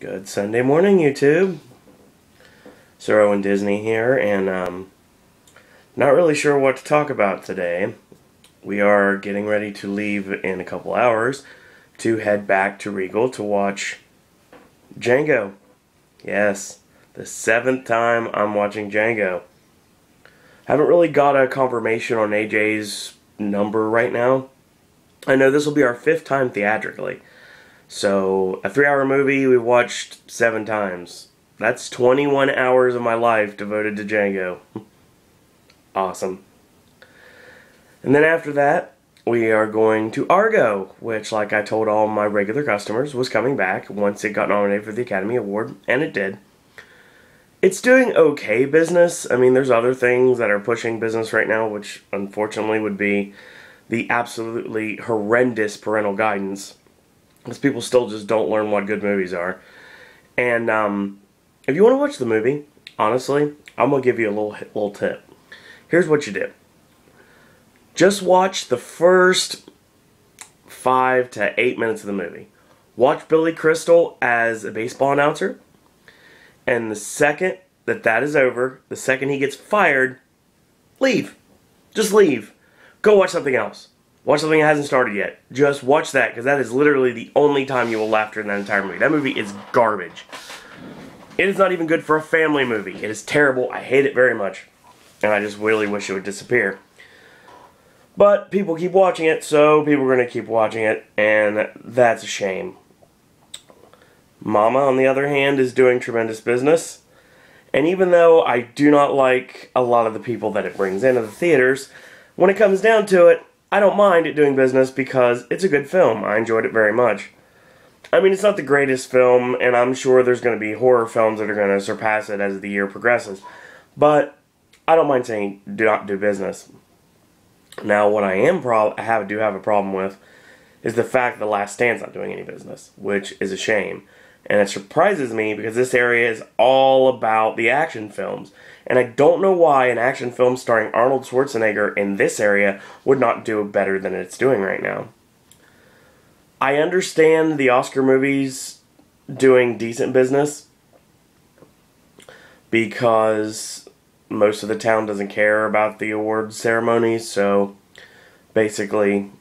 Good Sunday morning, YouTube. Sir Owen Disney here, and not really sure what to talk about today. We are getting ready to leave in a couple hours to head back to Regal to watch Django. Yes, the 7th time I'm watching Django. Haven't really got a confirmation on AJ's number right now. I know this will be our 5th time theatrically. So, a 3-hour movie we watched 7 times. That's 21 hours of my life devoted to Django. Awesome. And then after that, we are going to Argo, which, like I told all my regular customers, was coming back once it got nominated for the Academy Award, and it did. It's doing okay business. I mean, there's other things that are pushing business right now, which unfortunately would be the absolutely horrendous parental guidance. Because people still just don't learn what good movies are. And if you want to watch the movie, honestly, I'm going to give you a little tip. Here's what you do. Just watch the first 5 to 8 minutes of the movie. Watch Billy Crystal as a baseball announcer. And the second that is over, the second he gets fired, leave. Just leave. Go watch something else. Watch something that hasn't started yet. Just watch that, because that is literally the only time you will laugh during that entire movie. That movie is garbage. It is not even good for a family movie. It is terrible. I hate it very much. And I just really wish it would disappear. But people keep watching it, so people are going to keep watching it, and that's a shame. Mama, on the other hand, is doing tremendous business. And even though I do not like a lot of the people that it brings into the theaters, when it comes down to it, I don't mind it doing business because it's a good film. I enjoyed it very much. I mean, it's not the greatest film, and I'm sure there's going to be horror films that are going to surpass it as the year progresses. But I don't mind saying do not do business. Now, what I do have a problem with is the fact that The Last Stand's not doing any business, which is a shame. And it surprises me because this area is all about the action films. And I don't know why an action film starring Arnold Schwarzenegger in this area would not do better than it's doing right now. I understand the Oscar movies doing decent business because most of the town doesn't care about the awards ceremonies, so basically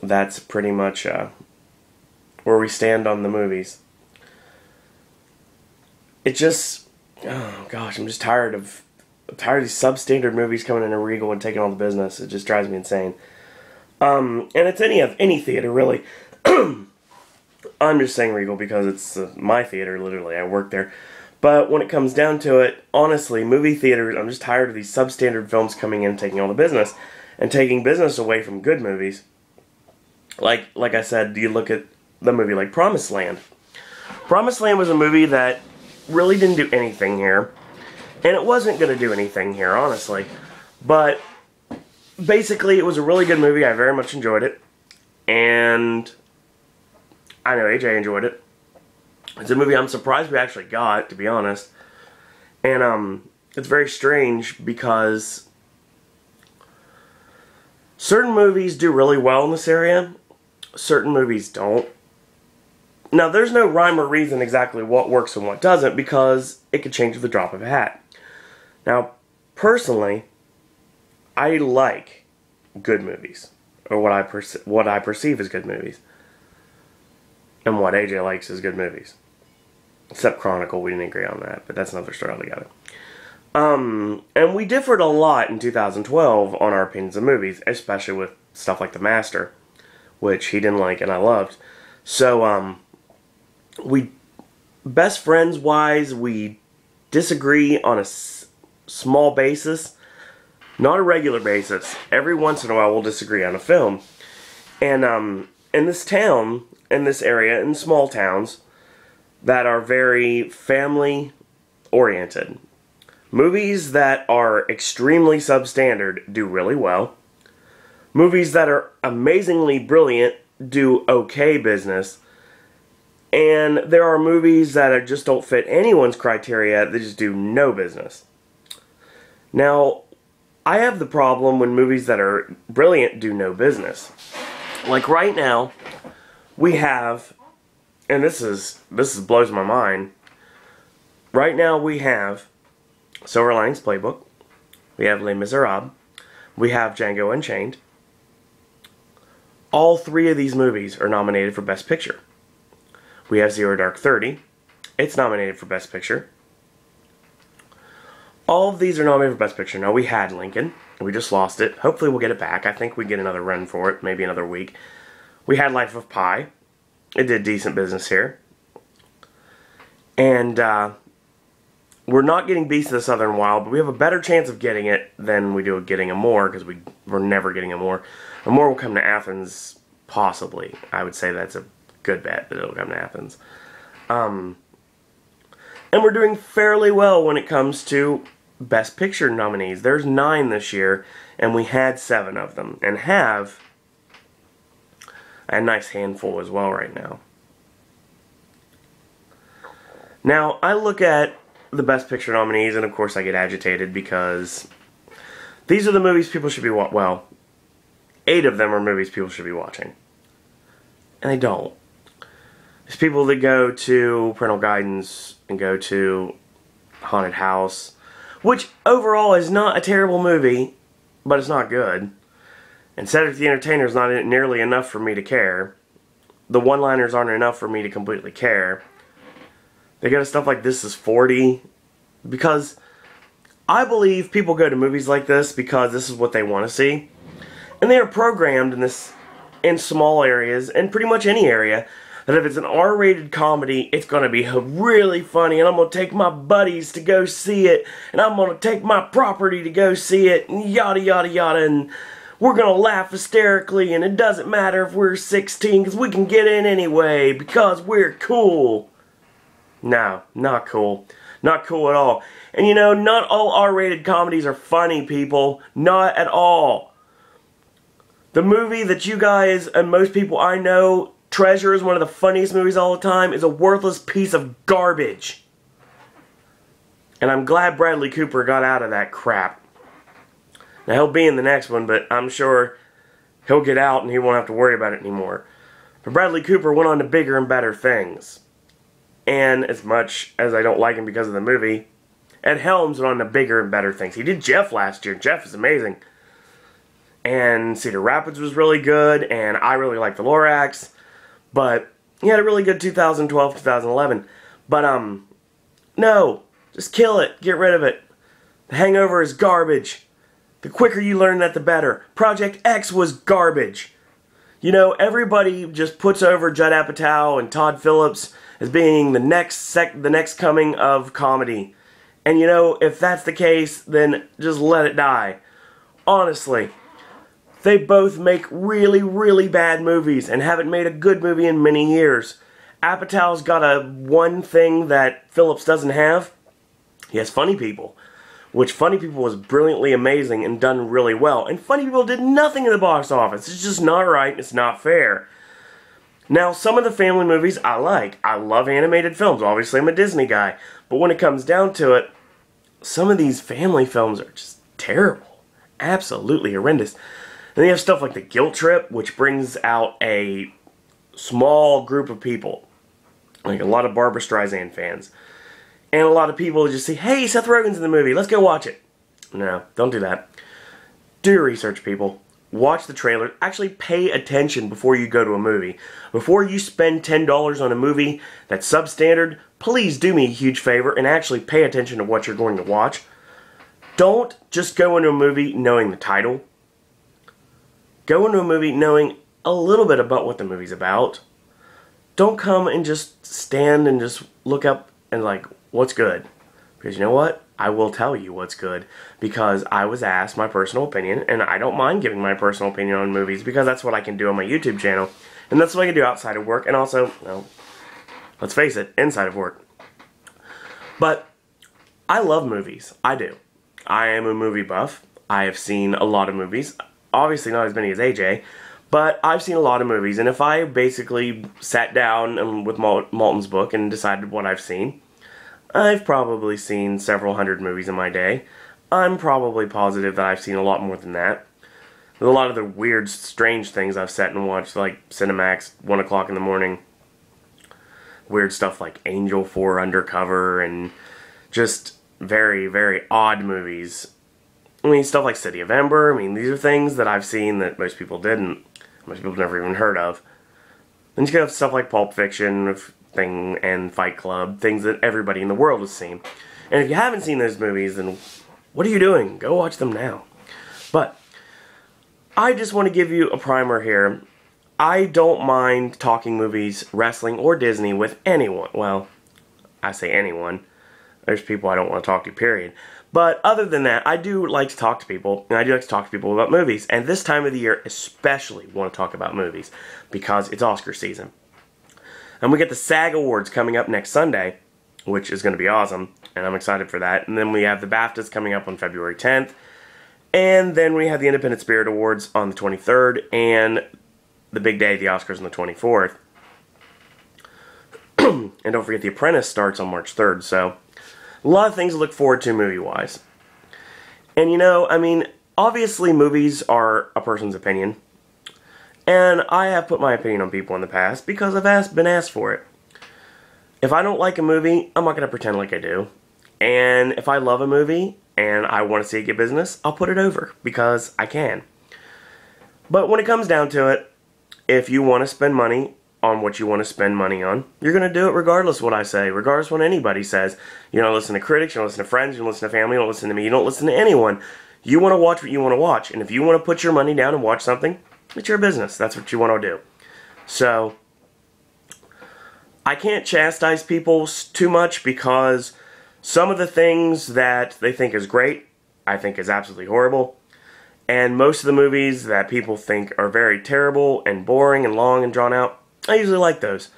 that's pretty much where we stand on the movies. It just, oh gosh, I'm just tired of these substandard movies coming into Regal and taking all the business. It just drives me insane. And it's any theater, really. I'm just saying Regal because it's my theater, literally. I work there. But when it comes down to it, honestly, movie theaters, I'm just tired of these substandard films coming in and taking all the business. And taking business away from good movies. Like I said, you look at the movie like Promised Land. Promised Land was a movie that really didn't do anything here. And it wasn't going to do anything here, honestly. But basically, it was a really good movie. I very much enjoyed it. And I know AJ enjoyed it. It's a movie I'm surprised we actually got, to be honest. And it's very strange because certain movies do really well in this area. Certain movies don't. Now, there's no rhyme or reason exactly what works and what doesn't because it could change with the drop of a hat. Now, personally, I like good movies, or what I perceive as good movies, and what AJ likes as good movies. Except Chronicle, we didn't agree on that, but that's another story altogether. And we differed a lot in 2012 on our opinions of movies, especially with stuff like The Master, which he didn't like and I loved. So, we, best friends wise, we disagree on a small basis, not a regular basis. Every once in a while we'll disagree on a film. And in this town, in this area, in small towns that are very family oriented, movies that are extremely substandard do really well. Movies that are amazingly brilliant do okay business. And there are movies that just don't fit anyone's criteria, they just do no business. Now, I have the problem when movies that are brilliant do no business. Like right now, we have and this blows my mind. Right now we have Silver Linings Playbook, we have Les Miserables, we have Django Unchained. All three of these movies are nominated for Best Picture. We have Zero Dark 30. It's nominated for Best Picture. All of these are nominated for Best Picture. Now, we had Lincoln. We just lost it. Hopefully we'll get it back. I think we get another run for it. Maybe another week. We had Life of Pi. It did decent business here. And we're not getting Beast of the Southern Wild, but we have a better chance of getting it than we do of getting Amour, because we're never getting Amour. Amour will come to Athens, possibly. I would say that's a good bet that it'll come to Athens. And we're doing fairly well when it comes to Best Picture nominees. There's 9 this year, and we had 7 of them, and have a nice handful as well right now. Now, I look at the Best Picture nominees, and of course I get agitated because these are the movies people should be watching. Well, 8 of them are movies people should be watching. And they don't. There's people that go to Parental Guidance and go to Haunted House, which overall is not a terrible movie, but it's not good. And Cedric the Entertainer is not nearly enough for me to care. The one-liners aren't enough for me to completely care. They go to stuff like This Is 40, because I believe people go to movies like this because this is what they want to see. And they are programmed in small areas, and pretty much any area, that if it's an R-rated comedy, it's going to be really funny, and I'm going to take my buddies to go see it, and I'm going to take my property to go see it, and yada yada yada, and we're going to laugh hysterically, and it doesn't matter if we're 16, because we can get in anyway, because we're cool. No, not cool. Not cool at all. And you know, not all R-rated comedies are funny, people. Not at all. The movie that you guys and most people I know treasure as one of the funniest movies all the time is a worthless piece of garbage. And I'm glad Bradley Cooper got out of that crap. Now, he'll be in the next one, but I'm sure he'll get out and he won't have to worry about it anymore. But Bradley Cooper went on to bigger and better things. And as much as I don't like him because of the movie, Ed Helms went on to bigger and better things. He did Jeff last year. Jeff is amazing. And Cedar Rapids was really good, and I really like The Lorax. But he had a really good 2012, 2011. But, no. Just kill it. Get rid of it. The Hangover is garbage. The quicker you learn that, the better. Project X was garbage. You know, everybody just puts over Judd Apatow and Todd Phillips as being the next coming of comedy. And you know, if that's the case, then just let it die. Honestly. They both make really, really bad movies and haven't made a good movie in many years. Apatow's got one thing that Phillips doesn't have. He has Funny People, which Funny People was brilliantly amazing and done really well. And Funny People did nothing in the box office. It's just not right. It's not fair. Now, some of the family movies I like. I love animated films. Obviously, I'm a Disney guy. But when it comes down to it, some of these family films are just terrible. Absolutely horrendous. And they have stuff like The Guilt Trip, which brings out a small group of people. Like a lot of Barbra Streisand fans. And a lot of people just say, hey, Seth Rogen's in the movie, let's go watch it. No, don't do that. Do your research, people. Watch the trailer. Actually pay attention before you go to a movie. Before you spend $10 on a movie that's substandard, please do me a huge favor and actually pay attention to what you're going to watch. Don't just go into a movie knowing the title. Go into a movie knowing a little bit about what the movie's about. Don't come and just stand and just look up and like, what's good? Because you know what? I will tell you what's good. Because I was asked my personal opinion, and I don't mind giving my personal opinion on movies because that's what I can do on my YouTube channel. And that's what I can do outside of work, and also, well, let's face it, inside of work. But I love movies. I do. I am a movie buff. I have seen a lot of movies. Obviously not as many as AJ, but I've seen a lot of movies, and if I basically sat down with Malton's book and decided what I've seen, I've probably seen several hundred movies in my day. I'm probably positive that I've seen a lot more than that. There's a lot of the weird, strange things I've sat and watched, like Cinemax, 1 o'clock in the morning. weird stuff like Angel 4 Undercover, and just very, very odd movies. I mean, stuff like City of Ember. I mean, these are things that I've seen that most people didn't. Most people have never even heard of. Then you have stuff like Pulp Fiction and Fight Club, things that everybody in the world has seen. And if you haven't seen those movies, then what are you doing? Go watch them now. But I just want to give you a primer here. I don't mind talking movies, wrestling, or Disney with anyone. Well, I say anyone. There's people I don't want to talk to, period. But other than that, I do like to talk to people, and I do like to talk to people about movies. And this time of the year especially want to talk about movies, because it's Oscar season. And we get the SAG Awards coming up next Sunday, which is going to be awesome, and I'm excited for that. And then we have the BAFTAs coming up on February 10th. And then we have the Independent Spirit Awards on the 23rd, and the big day, the Oscars, on the 24th. And don't forget, The Apprentice starts on March 3rd, so a lot of things to look forward to movie-wise. And you know, I mean, obviously movies are a person's opinion. And I have put my opinion on people in the past because I've been asked for it. If I don't like a movie, I'm not going to pretend like I do. And if I love a movie and I want to see it get business, I'll put it over because I can. But when it comes down to it, if you want to spend money on what you want to spend money on, you're going to do it regardless of what I say, regardless of what anybody says. You don't listen to critics, you don't listen to friends, you don't listen to family, you don't listen to me, you don't listen to anyone. You want to watch what you want to watch. And if you want to put your money down and watch something, it's your business. That's what you want to do. So I can't chastise people too much because some of the things that they think is great, I think is absolutely horrible. And most of the movies that people think are very terrible and boring and long and drawn out, I usually like those.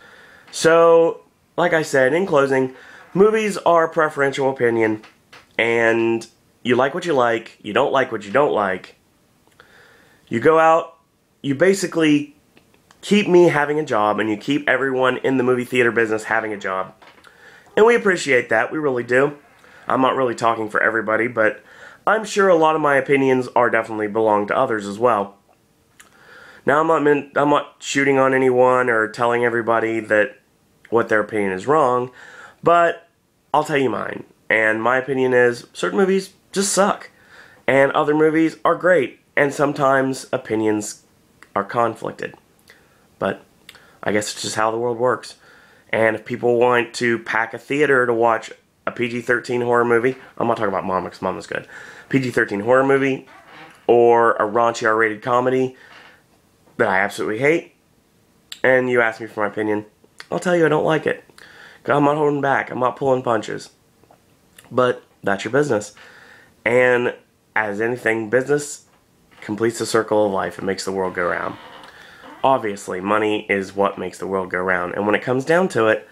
So, like I said, in closing, movies are preferential opinion, and you like what you like, you don't like what you don't like. You go out, you basically keep me having a job, and you keep everyone in the movie theater business having a job. And we appreciate that, we really do. I'm not really talking for everybody, but I'm sure a lot of my opinions are definitely belong to others as well. Now, I'm not shooting on anyone or telling everybody that what their opinion is wrong, but I'll tell you mine. And my opinion is certain movies just suck, and other movies are great, and sometimes opinions are conflicted. But I guess it's just how the world works. And if people want to pack a theater to watch a PG-13 horror movie, I'm not talking about Mama because Mama's good, PG-13 horror movie, or a raunchy R-rated comedy that I absolutely hate, and you ask me for my opinion, I'll tell you I don't like it. I'm not holding back. I'm not pulling punches. But that's your business. And as anything, business completes the circle of life. It makes the world go round. Obviously, money is what makes the world go round. And when it comes down to it,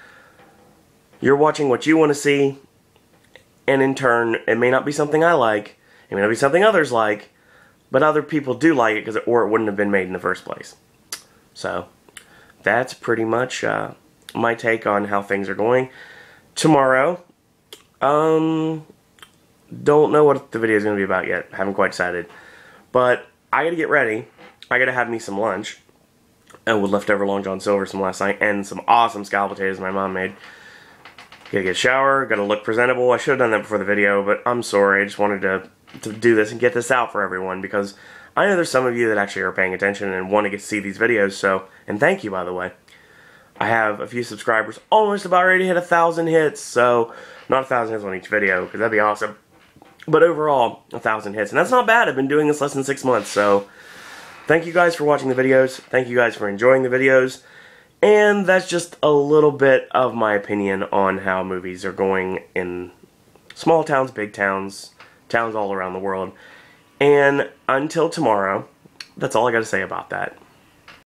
you're watching what you want to see, and in turn, it may not be something I like, it may not be something others like, but other people do like it, or it wouldn't have been made in the first place. So, that's pretty much my take on how things are going. Tomorrow, don't know what the video is going to be about yet. Haven't quite decided. But I got to get ready. I got to have me some lunch. And with leftover Long John Silver from last night, and some awesome scalloped potatoes my mom made. Gotta get a shower, gotta look presentable. I should have done that before the video, but I'm sorry. I just wanted to do this and get this out for everyone, because I know there's some of you that actually are paying attention and want to get to see these videos, so, and thank you, by the way. I have a few subscribers almost about ready to hit 1,000 hits, so not 1,000 hits on each video, because that'd be awesome. But overall, 1,000 hits, and that's not bad. I've been doing this less than 6 months, so thank you guys for watching the videos. Thank you guys for enjoying the videos. And that's just a little bit of my opinion on how movies are going in small towns, big towns, towns all around the world. And until tomorrow, that's all I got to say about that.